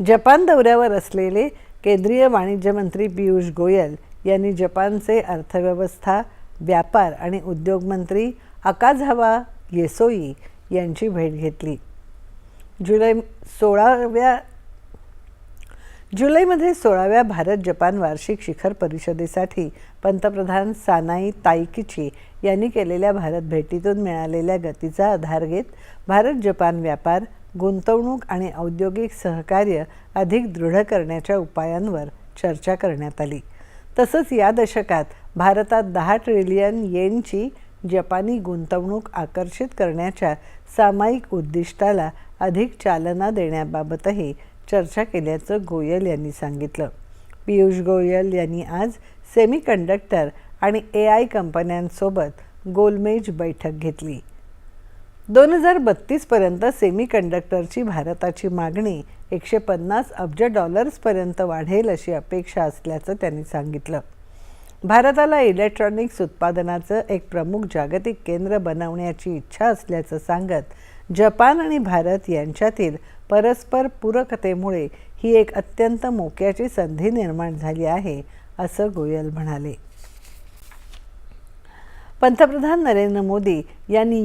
Japan दौऱ्यावर असलेले केंद्रीय वाणिज्य मंत्री पीयूष गोयल यांनी जपानचे अर्थव्यवस्था, व्यापार आणि उद्योग मंत्री अकाझावा येसोई यांची भेट घेतली. जुलैमध्ये 16व्या भारत-जपान वार्षिक शिखर परिषदेसाठी पंतप्रधान सानाई ताईकिची यांनी केलेल्या भारत भेटीतून मिळालेल्या गतीचा आधार घेत भारत-जपान व्यापार, गुंतवणूक आणि औद्योगिक सहकार्य अधिक दृढ करण्याच्या उपायांवर चर्चा करण्यात आली. तसंच या दशकात भारतात 10 ट्रिलियन येनची जपानी गुंतवणूक आकर्षित करण्याच्या सामायिक उद्दिष्टाला अधिक चालना देण्याबाबतही चर्चा केल्याचं गोयल यांनी सांगितलं. पीयूष गोयल यांनी आज सेमीकंडक्टर आणि AI कंपन्यांसोबत गोलमेज बैठक घेतली. 2032 पर्यंत सेमीकंडक्टरची भारताची मागणी $150 अब्ज पर्यंत वाढेल अशी अपेक्षा असल्याचं त्यांनी सांगितलं. भारताला इलेक्ट्रॉनिक्स उत्पादनाचं एक प्रमुख जागतिक केंद्र बनवण्याची इच्छा असल्याचं सांगत जपान आणि भारत यांच्यातील परस्पर पूरकतेमुळे ही एक अत्यंत मोक्याची संधी निर्माण झाली आहे असं गोयल म्हणाले. पंतप्रधान नरेंद्र मोदी यांनी